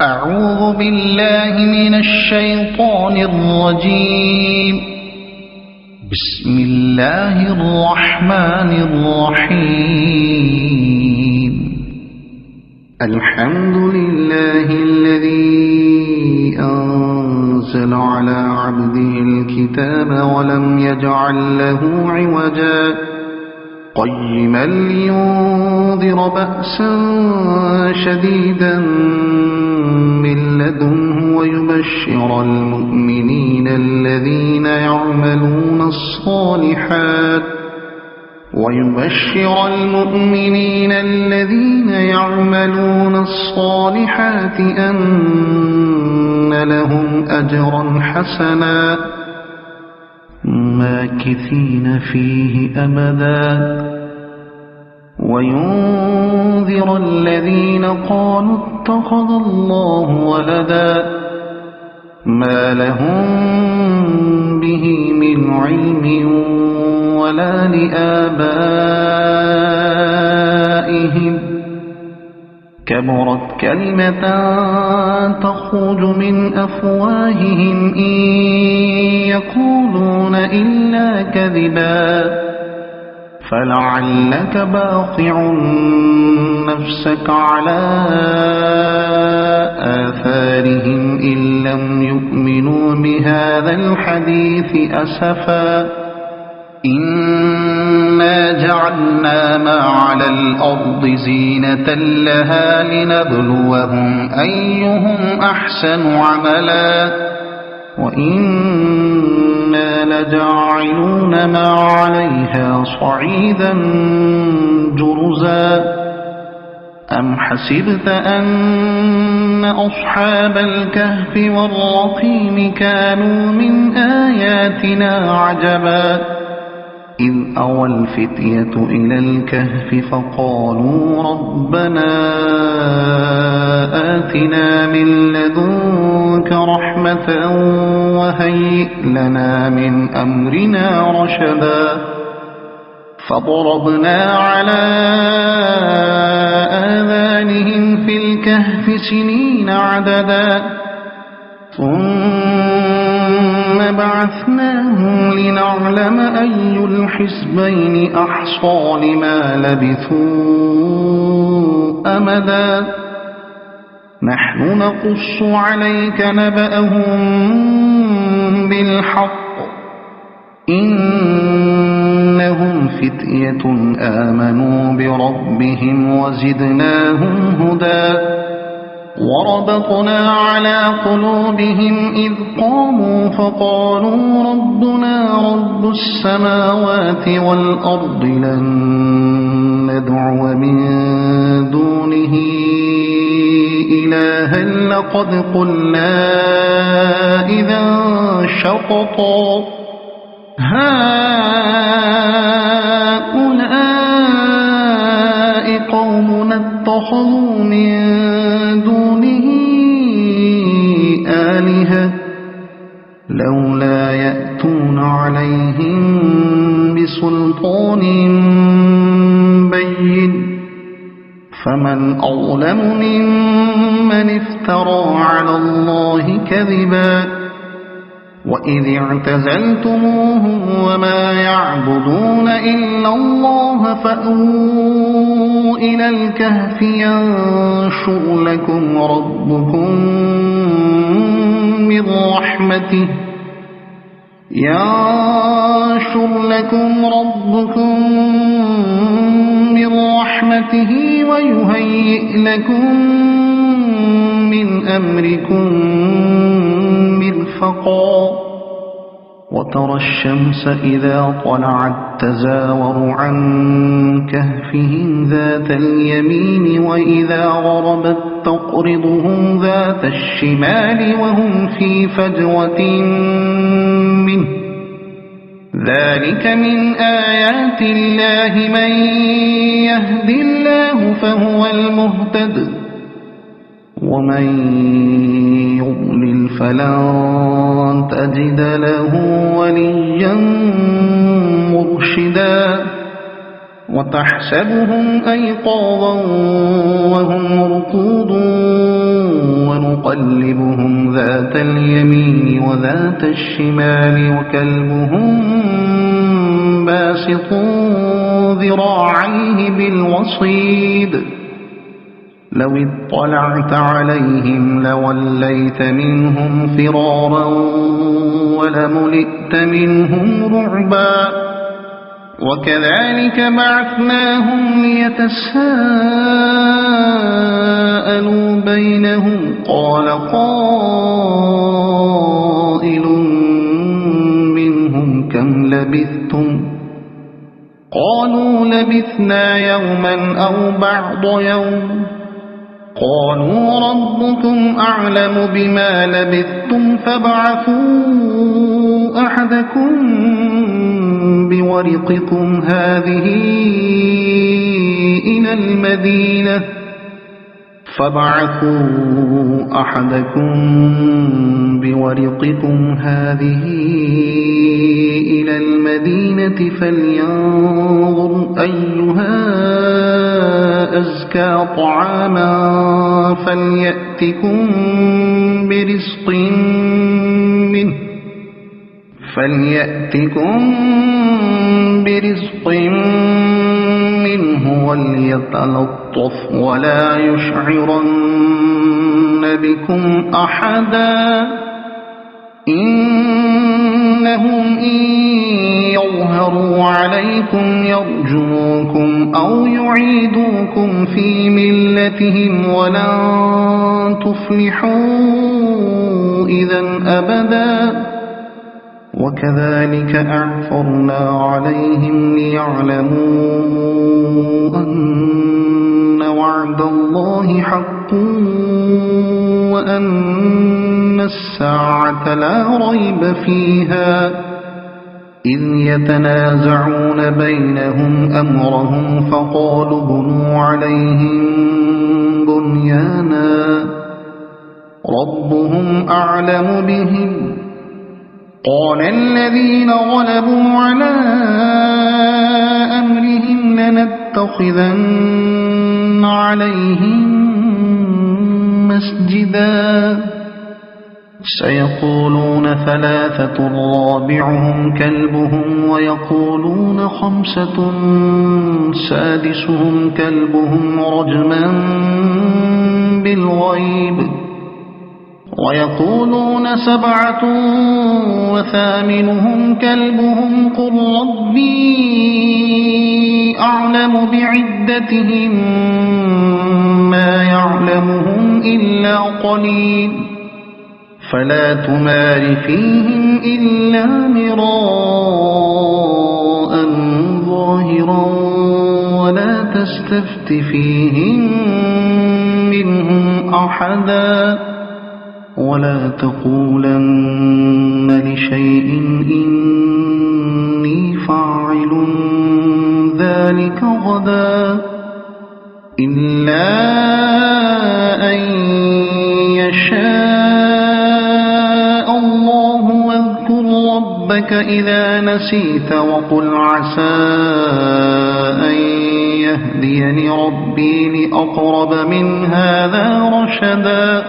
أعوذ بالله من الشيطان الرجيم. بسم الله الرحمن الرحيم. الحمد لله الذي أنزل على عبده الكتاب ولم يجعل له عوجا قيما لينذر بأسا شديدا من لدنه ويبشر المؤمنين الذين يعملون الصالحات أن لهم أجرا حسنا ماكثين فيه أبدا وينذر الذين قالوا اتخذ الله ولدا ما لهم به من علم ولا لآبائهم كبرت كلمة تخرج من أفواههم إن يقولون إلا كذبا فلعلك باخع نفسك على آثارهم إن لم يؤمنوا بهذا الحديث أسفا إنا جعلنا ما على الأرض زينة لها لنبلوهم أيهم أحسن عملا وإنا لجاعلون ما عليها صعيدا جرزا أم حسبت أن أصحاب الكهف والرقيم كانوا من آياتنا عجبا إذ أوى الفتية إلى الكهف فقالوا ربنا آتنا من لدنك رحمة وهيئ لنا من أمرنا رشدا فضربنا على آذانهم في الكهف سنين عددا ثم بعثناهم لنعلم أي الحزبين أحصى لما لبثوا أمدا نحن نقص عليك نبأهم بالحق إنهم فتية آمنوا بربهم وزدناهم هدى وربطنا على قلوبهم إذ قاموا فقالوا ربنا رب السماوات والأرض لن ندعو من دونه إلها لقد قلنا إذا شططا هؤلاء قومنا اتخذوا من دونه آلهة لولا يأتون عليهم بسلطان بين فمن أظلم ممن افترى على الله كذبا وإذ اعتزلتموهم وما يعبدون إلا الله فأووا إلى الكهف ينشر لكم ربكم من رحمته ويهيئ لكم من أمركم مرفقا وترى الشمس إذا طلعت تزاور عن كهفهم ذات اليمين وإذا غربت تقرضهم ذات الشمال وهم في فجوة منه ذلك من آيات الله من يهد الله فهو المهتد ومن يضلل فلن تجد له وليا مرشدا وتحسبهم أيقاظا وهم رقود نقلبهم ذات اليمين وذات الشمال وكلبهم باسط ذراعيه بالوصيد لو اطلعت عليهم لوليت منهم فرارا ولملئت منهم رعبا وكذلك بعثناهم ليتساءلوا بينهم قال قائل منهم كم لبثتم قالوا لبثنا يوما أو بعض يوم قالوا ربكم أعلم بما لبثتم فابعثوا أحدكم بورقكم هذه إلى المدينة فلينظر أيها أزكى طعاما فليأتكم برزق منه وليتلطف ولا يشعرن بكم أحدا إنهم إن يظهروا عليكم يرجموكم أو يعيدوكم في ملتهم ولن تفلحوا إذا أبدا وكذلك أعثرنا عليهم ليعلموا أن وعد الله حق وأن الساعة لا ريب فيها إذ يتنازعون بينهم أمرهم فقالوا بنوا عليهم بنيانا ربهم أعلم بهم قال الذين غلبوا على أمرهم لنتخذن عليهم مسجدا سيقولون ثلاثة رابعهم كلبهم ويقولون خمسة سادسهم كلبهم رجما بالغيب ويقولون سبعة وثامنهم كلبهم قل ربي أعلم بعدتهم ما يعلمهم إلا قليل فلا تمار فيهم إلا مراء ظاهرا ولا تستفت فيهم منهم أحدا ولا تقولن لشيء إني فاعل ذلك غدا إلا أن يشاء الله واذكر ربك إذا نسيت وقل عسى أن يهديني ربي لأقرب من هذا رشدا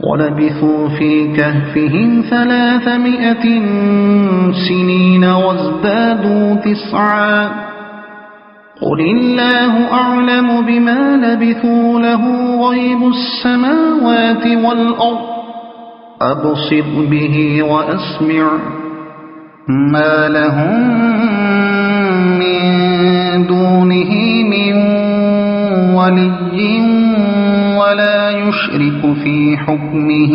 ولبثوا في كهفهم 300 سنين وازدادوا 9 قل الله أعلم بما لبثوا له غيب السماوات والأرض أبصر به وأسمع ما لهم من دونه من ولي ولا يشرك في حكمه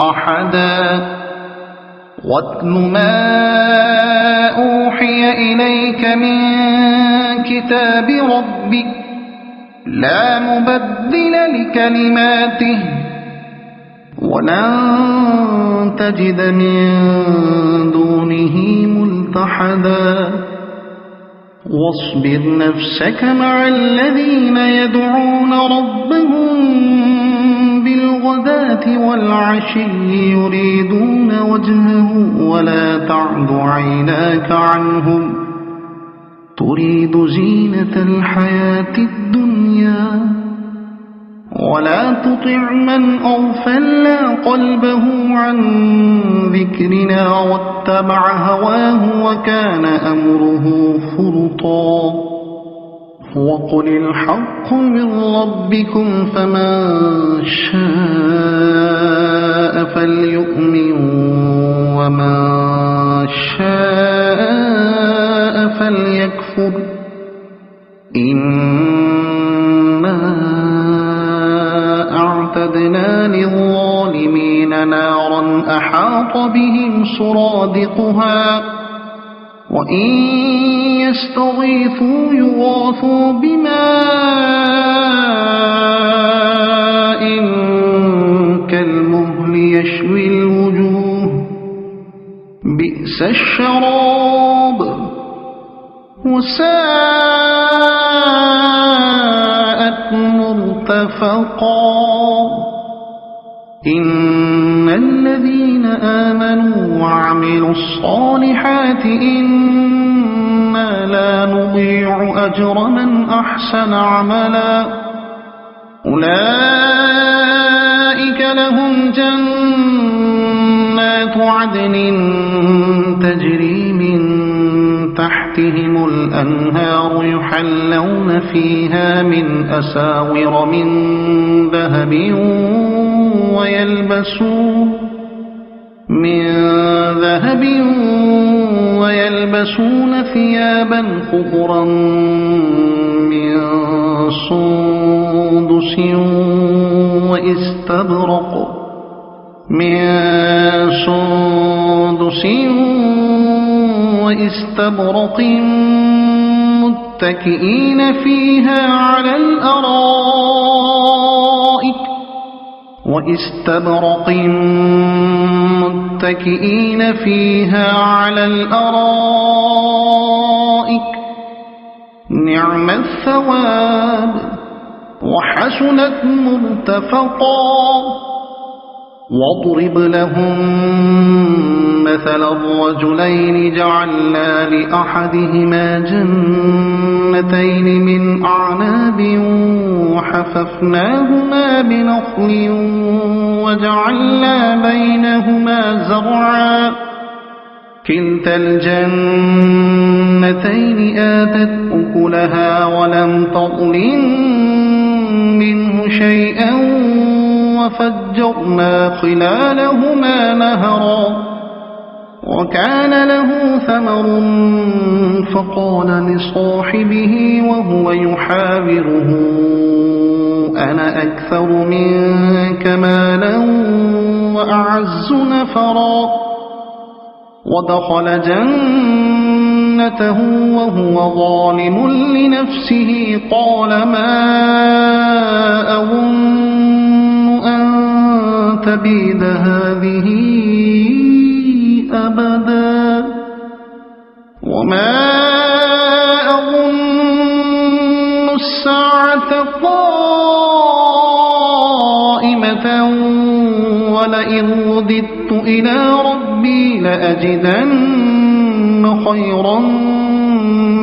أحدا واتل ما أوحي إليك من كتاب ربك لا مبدل لكلماته ولن تجد من دونه ملتحدا واصبر نفسك مع الذين يدعون ربهم بالغداة والعشي يريدون وجهه ولا تعد عيناك عنهم تريد زينة الحياة الدنيا ولا تطع من أغفلنا قلبه عن ذكرنا واتبع هواه وكان أمره فرطا وقل الحق من ربكم فمن شاء فليؤمن ومن شاء فليكفر إنا أعتدنا للظالمين نارا أحاط بهم سرادقها وإن يستغيثوا يغاثوا بماء كالمهل يشوي الوجوه بئس الشراب وساءت مرتفقا إن الذين آمنوا وعملوا الصالحات إنا لا نضيع أجر من أحسن عملا أولئك لهم جنات عدن تجري من تحتهم الأنهار يحلون فيها من أساور من ذهب ويلبسون ثيابا خضرا من سندس واستبرق متكئين فيها على الأرائك نعم الثواب وحسنت مرتفقا واضرب لهم مثل الرجلين جعلنا لأحدهما جنتين من أعناب وحففناهما بنخل وجعلنا بينهما زرعا كلتا الجنتين آتت أكلها ولم تظلم منه شيئا وفجرنا خلالهما نهرا وكان له ثمر فقال لصاحبه وهو يحاوره أنا أكثر منك مالا وأعز نفرا ودخل جنته وهو ظالم لنفسه قال ما أظن أن تبيد هذه أبدا وما أظن الساعة قائمة ولئن رددت إلى ربي لأجدن خيرا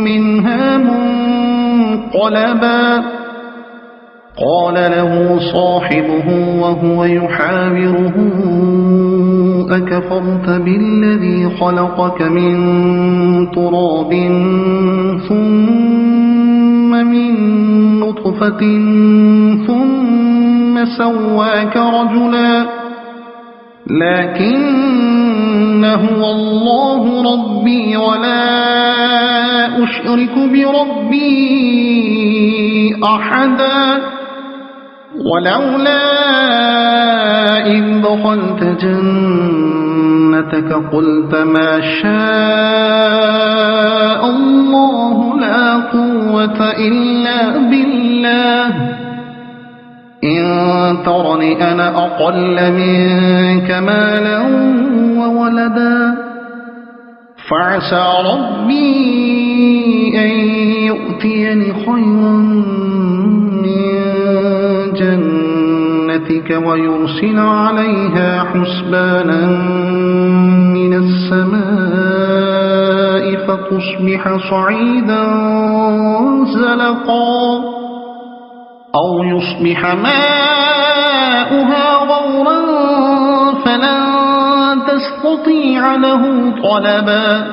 منها منقلبا قال له صاحبه وهو يحاوره أكفرت بالذي خلقك من تراب ثم من نطفة ثم سواك رجلا لكن هو الله ربي ولا أشرك بربي أحدا ولولا إذ دخلت جنتك قلت ما شاء الله لا قوة إلا بالله إن ترني أنا أقل منك مالا وولدا فعسى ربي أن يؤتيني خيرا من جنتك ويرسل عليها حسبانا من السماء فتصبح صعيدا زلقا أو يصبح ماؤها غورا فلن تستطيع له طلبا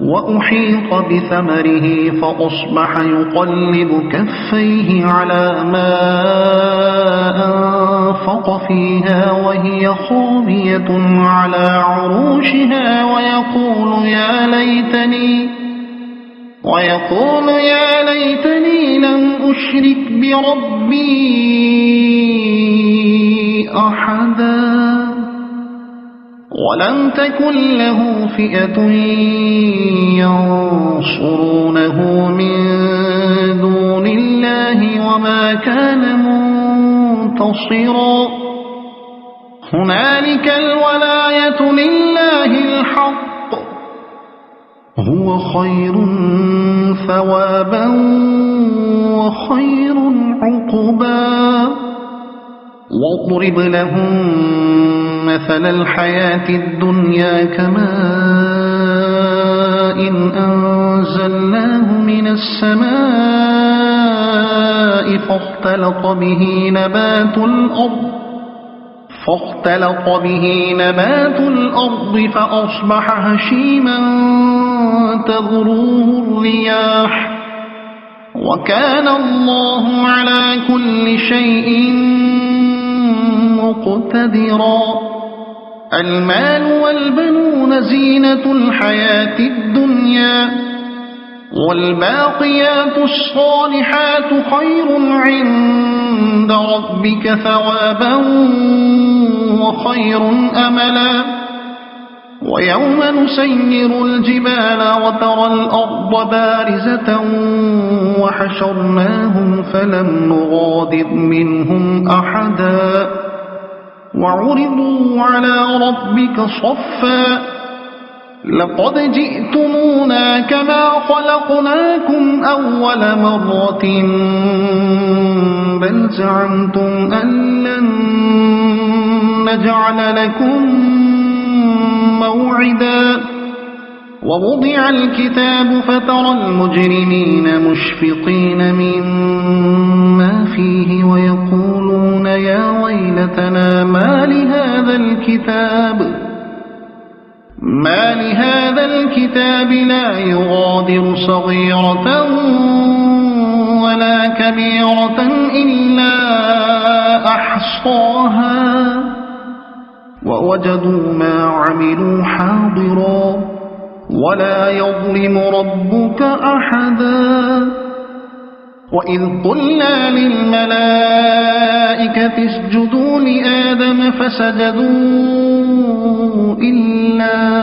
وأحيط بثمره فأصبح يقلب كفيه على ما أنفق فيها وهي خاوية على عروشها ويقول يا ليتني لم أشرك بربي أحدا ولم تكن له فئة ينصرونه من دون الله وما كان منتصرا هنالك الولاية لله الحق هو خير ثوابا وخير عقبا واضرب لهم مثل الحياة الدنيا كماء أنزلناه من السماء فاختلط به نبات الأرض فأصبح هشيما تذروه الرياح وكان الله على كل شيء مقتدرا المال والبنون زينة الحياة الدنيا والباقيات الصالحات خير عند ربك ثوابا وخير أملا ويوم نسير الجبال وترى الأرض بارزة وحشرناهم فلم نغادر منهم أحدا وعرضوا على ربك صفا لقد جئتمونا كما خلقناكم أول مرة بل زعمتم أن لن نجعل لكم موعدا ووضع الكتاب فترى المجرمين مشفقين مما فيه ويقولون يا ويلتنا ما لهذا الكتاب لا يغادر صغيرة ولا كبيرة إلا أحصاها ووجدوا ما عملوا حاضرا ولا يظلم ربك أحدا وإذ قلنا للملائكة اسجدوا لآدم فسجدوا إلا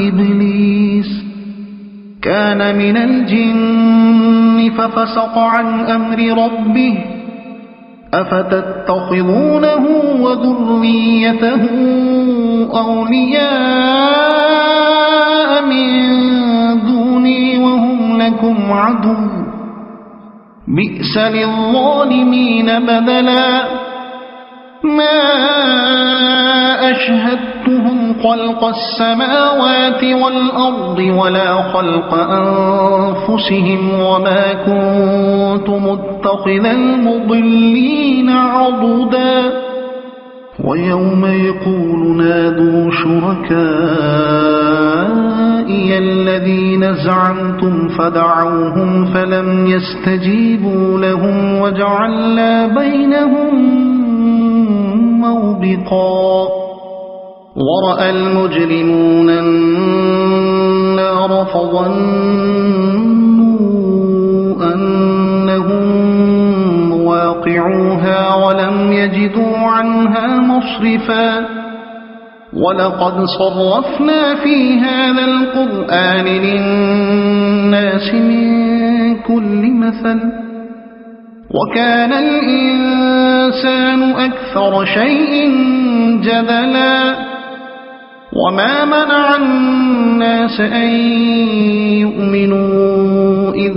إبليس كان من الجن ففسق عن أمر ربه أفتتخذونه وذريته أولياء من دوني وهم لكم عدو بئس للظالمين بدلا ما أشهدتهم خلق السماوات والأرض ولا خلق أنفسهم وما كنت متخذ المضلين عضدا ويوم يقول نادوا شركائي الذين زعمتم فدعوهم فلم يستجيبوا لهم وجعلنا بينهم موبقا ورأى المجرمون النار فظنوا أنهم مواقعوها ولم يجدوا عنها مصرفا ولقد صرفنا في هذا القرآن للناس من كل مثل وكان الإنسان أكثر شيء جدلا وما منع الناس أن يؤمنوا إذ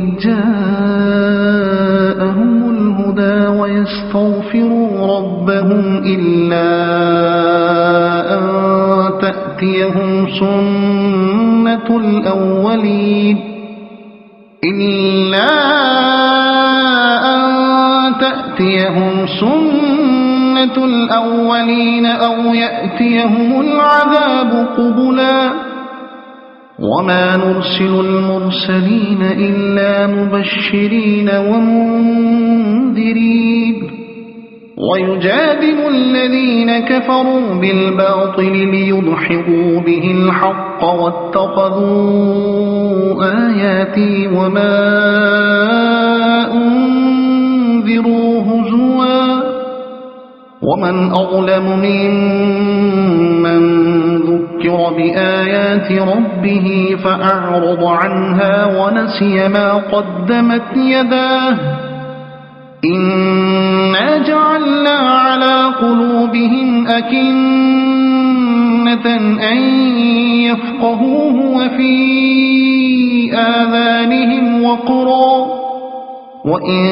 جاءهم الهدى ويستغفروا ربهم إلا أن تأتيهم سنة الأولين إلا أن تأتيهم سنة الأولين أو يأتيهم العذاب قبلا وما نرسل المرسلين إلا مبشرين ومنذرين ويجادل الذين كفروا بالباطل ليدحضوا به الحق واتخذوا آياتي وما أنذروا هزوا ومن أظلم ممن ذكر بآيات ربه فأعرض عنها ونسي ما قدمت يداه إنا جعلنا على قلوبهم أكنة أن يفقهوه وفي آذانهم وقرا وإن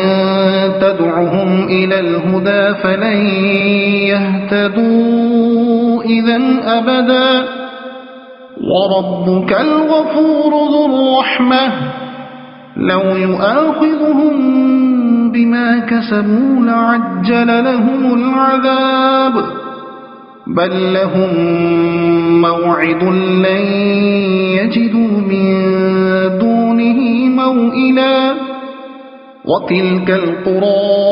تدعهم إلى الهدى فلن يهتدوا إذن أبدا وربك الغفور ذو الرحمة لو يؤاخذهم بما كسبوا لعجل لهم العذاب بل لهم موعد لن يجدوا من دونه موئلا وتلك القرى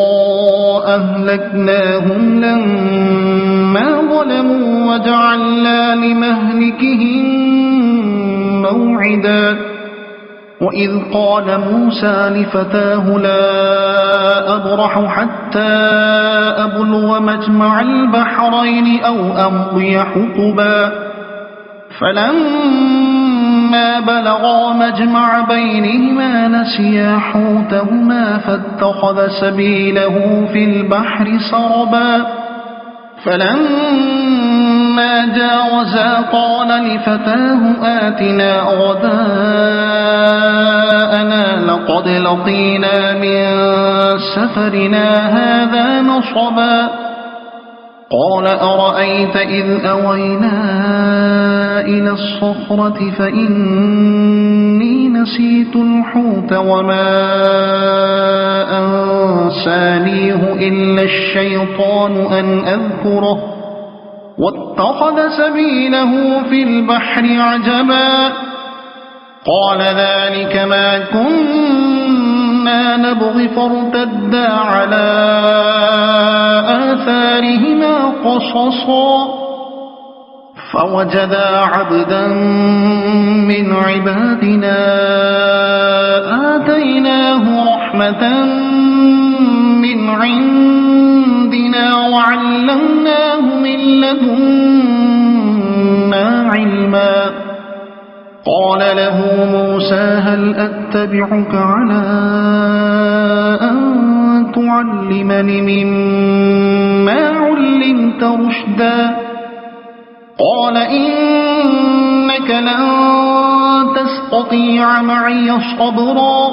أهلكناهم لما ظلموا وجعلنا لمهلكهم موعدا وإذ قال موسى لفتاه لا أبرح حتى أبلغ مجمع البحرين أو أمضي حقبا فلما بلغا مجمع بينهما نسيا حوتهما فاتخذ سبيله في البحر سربا فلما جاوزا قال لفتاه آتنا غداءنا لقد لقينا من سفرنا هذا نصبا قال أرأيت إذ أوينا إلى الصخرة فإني نسيت الحوت وما أنسانيه إلا الشيطان أن أذكره واتخذ سبيله في البحر عجبا قال ذلك ما كنا نبغي فارتدا على آثارهما قصصا فوجدا عبدا من عبادنا آتيناه رحمة من عندنا وعلمناه من لدنا علما قال له موسى هل أتبعك على أن تعلمني مما علمت رشدا قال إنك لن تستطيع معي صبرا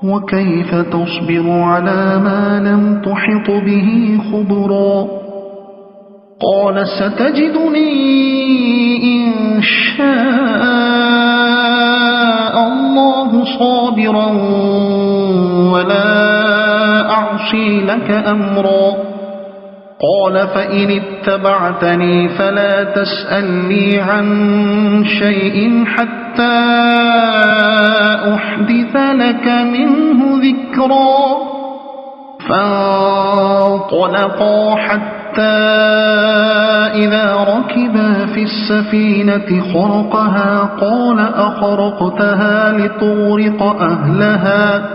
وكيف تصبر على ما لم تحط به خبرا قال ستجدني إن شاء الله صابرا ولا أعصي لك أمرا قال فإن اتبعتني فلا تسألني عن شيء حتى أحدث لك منه ذكرا فانطلقا حتى إذا ركبا في السفينة خرقها قال أخرقتها لتغرق أهلها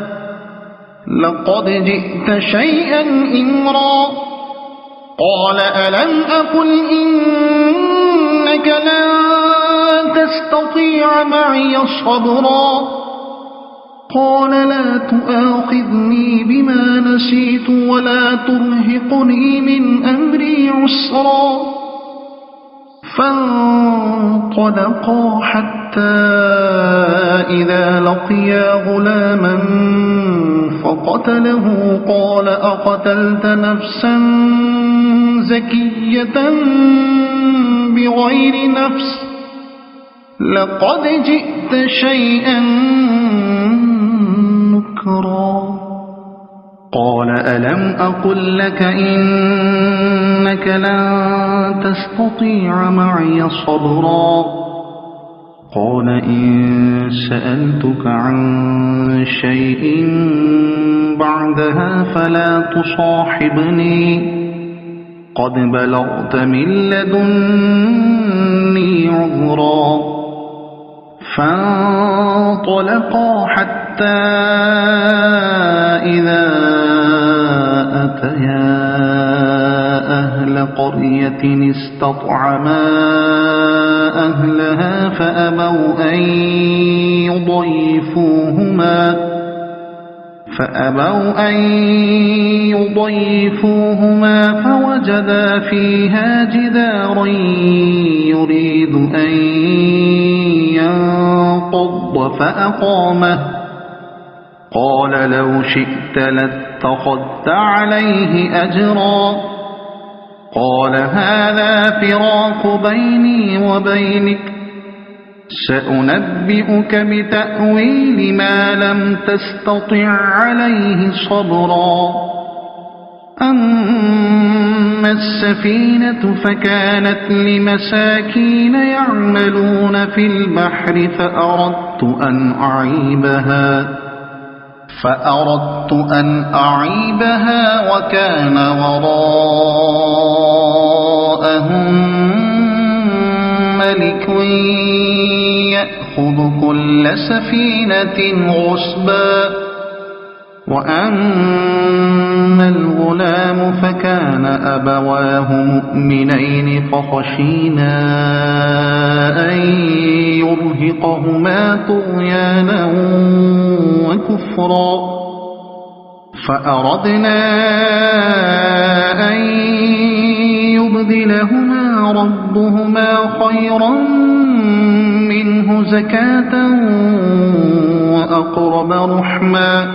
لقد جئت شيئا إمرا قال ألم أقل إنك لن تستطيع معي صبرا قال لا تؤاخذني بما نسيت ولا ترهقني من أمري عسرا فانطلقا حتى إذا لقيا غلاما فقتله قال أقتلت نفسا زكية بغير نفس لقد جئت شيئا نكرا قال ألم أقل لك إنك لن تستطيع معي صبرا قال إن سألتك عن شيء بعدها فلا تصاحبني قد بلغت من لدني عذرا فانطلقا حتى إذا أتيا أهل قرية استطعما أهلها فأبوا أن يضيفوهما فوجدا فيها جدارا يريد أن ينقض فأقامه قال لو شئت لاتخذت عليه أجرا قال هذا فراق بيني وبينك سأنبئك بتأويل ما لم تستطع عليه صبرا أما السفينة فكانت لمساكين يعملون في البحر فأردت أن أعيبها وكان وراءهم ملك يأخذ كل سفينة غصبا وأما الغلام فكان أبواه مؤمنين فخشينا أن يرهقهما طغيانا وكفرا فأردنا أن يبدلهما ربهما خيرا منه زكاة وأقرب رحما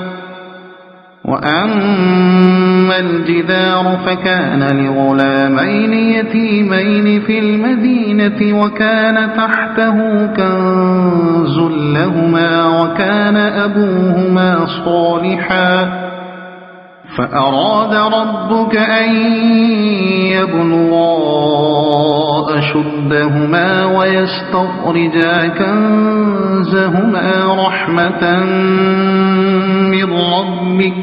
وأما الجدار فكان لغلامين يتيمين في المدينة وكان تحته كنز لهما وكان أبوهما صالحا فأراد ربك أن يبلغا أشدهما ويستخرجا كنزهما رحمة من ربك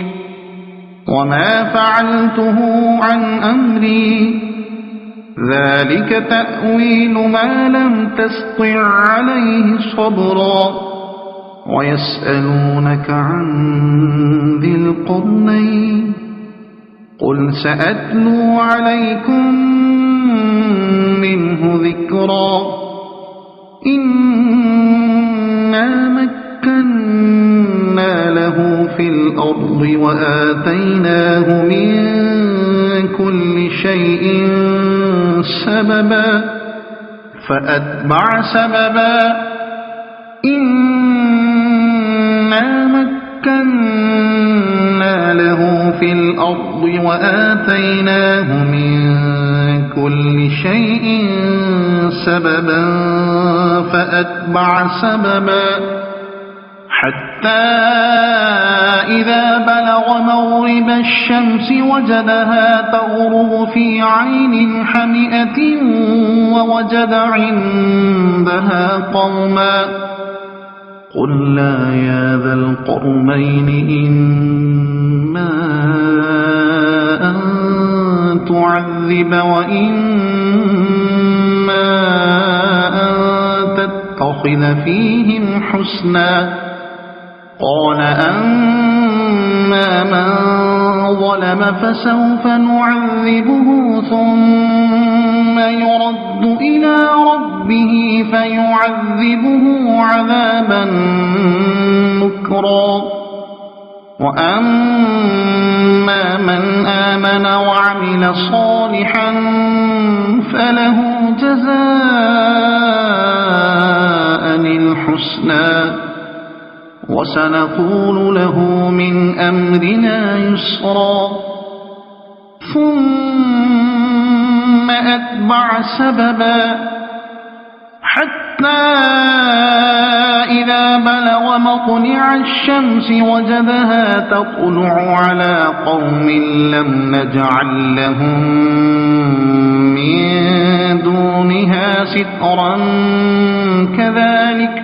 وما فعلته عن أمري ذلك تأويل ما لم تسطع عليه صبرا ويسألونك عن ذي القرنين قل سأتلو عليكم منه ذكرا إنا مكنا له في الأرض وآتيناه من كل شيء سببا فأتبع سببا إنا مكنا له في الأرض وآتيناه من كل شيء سببا فأتبع سببا حتى إذا بلغ مغرب الشمس وجدها تغرب في عين حمئة ووجد عندها قوما قلنا يا ذا القرنين إما أن تعذب وإما أن تتخذ فيهم حسنا قال أما من ظلم فسوف نعذبه ثم يرد إلى ربه فيعذبه عذابا نكرا وأما من آمن وعمل صالحا فله جزاء الحسنى وسنقول له من أمرنا يسرا ثم أتبع سببا حتى إذا بلغ مطلع الشمس وجدها تطلع على قوم لم نجعل لهم من دونها سترا كذلك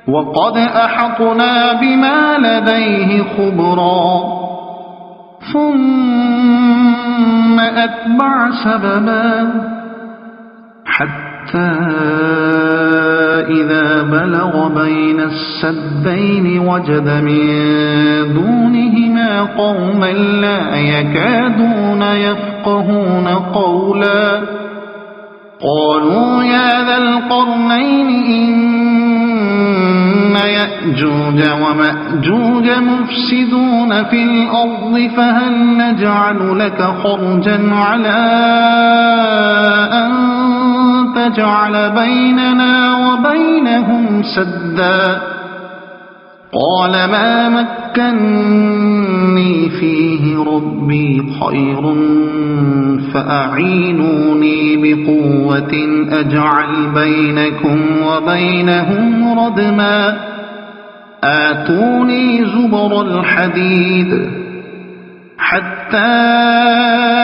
وقد أحطنا بما لديه خبرا ثم أتبع سببا حتى إذا بلغ بين السدين وجد من دونهما قوما لا يكادون يفقهون قولا قالوا يا ذا القرنين إن يأجوج ومأجوج مفسدون في الأرض فهل نجعل لك خرجا على أن تجعل بيننا وبينهم سدا قال ما مكني فيه ربي خير فأعينوني بقوة أجعل بينكم وبينهم ردما آتوني زبر الحديد حتى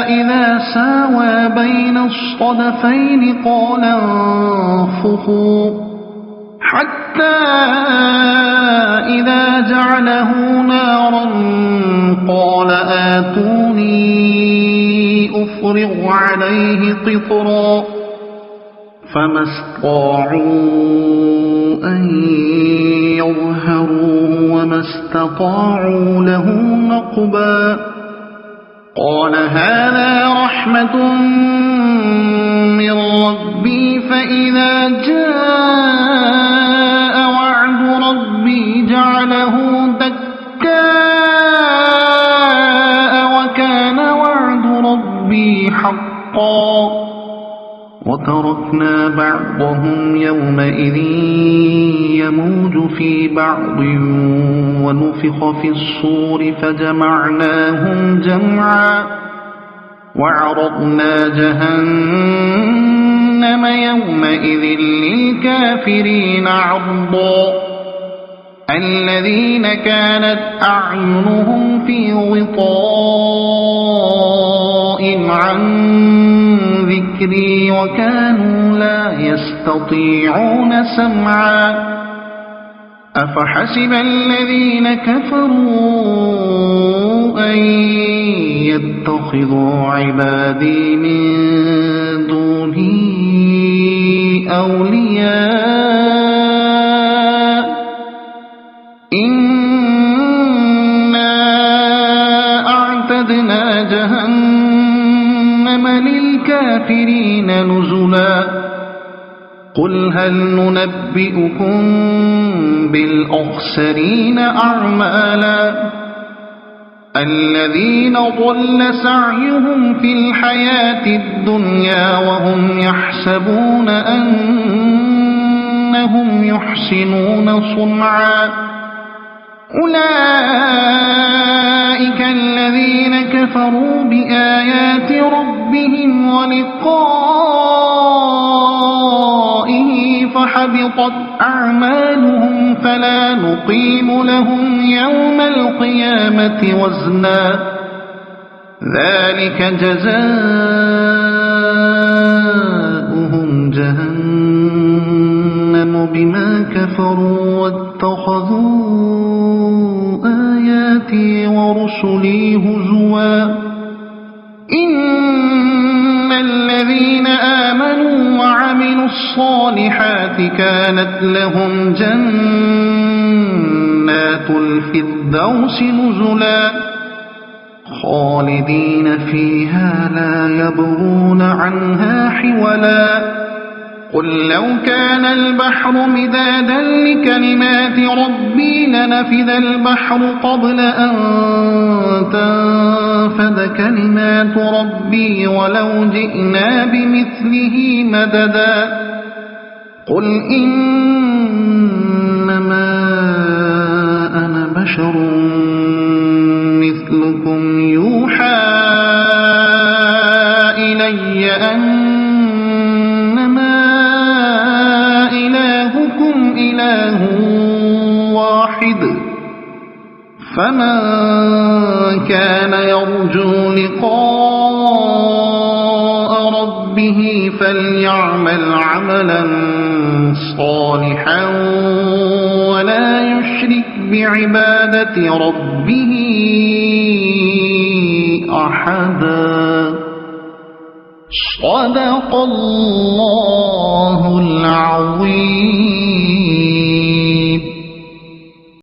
إذا ساوى بين الصدفين قال انفخوا حتى إذا جعله نارا قال آتوني أفرغ عليه قطرا فما استطاعوا أن يظهروه وما استطاعوا له نقبا قال هذا رحمة من ربي فإذا جاء وعد ربي جعله دكاء وكان وعد ربي حقا وتركنا بعضهم يومئذ يموج في بعض ونفخ في الصور فجمعناهم جمعا وعرضنا جهنم يومئذ للكافرين عرضا الذين كانت أعينهم في غطاء عن ذكري وكانوا لا يستطيعون سمعا أفحسب الذين كفروا أن يتخذوا عبادي من دوني أولياء إنا أعتدنا جهنم للكافرين نزلا قل هل ننبئكم بالأخسرين أعمالا الذين ضل سعيهم في الحياة الدنيا وهم يحسبون أنهم يحسنون صنعا أولئك الذين كفروا بآيات ربهم ولقائه فحبطت أعمالهم فلا نقيم لهم يوم القيامة وزنا ذلك جزاؤهم جهنم بما كفروا واتخذوا آياتي ورسلي هزوا إن الذين آمنوا وعملوا الصالحات كانت لهم جنات الفردوس نزلا خالدين فيها لا يبغون عنها حولا قل لو كان البحر مدادا لكلمات ربي لنفذ البحر قبل أن تنفذ كلمات ربي ولو جئنا بمثله مددا قل إنما أنا بشر مثلكم يوحى إلي أنما إلهكم إله فمن كان يرجو لقاء ربه فليعمل عملا صالحا ولا يشرك بعبادة ربه أحدا. صدق الله العظيم.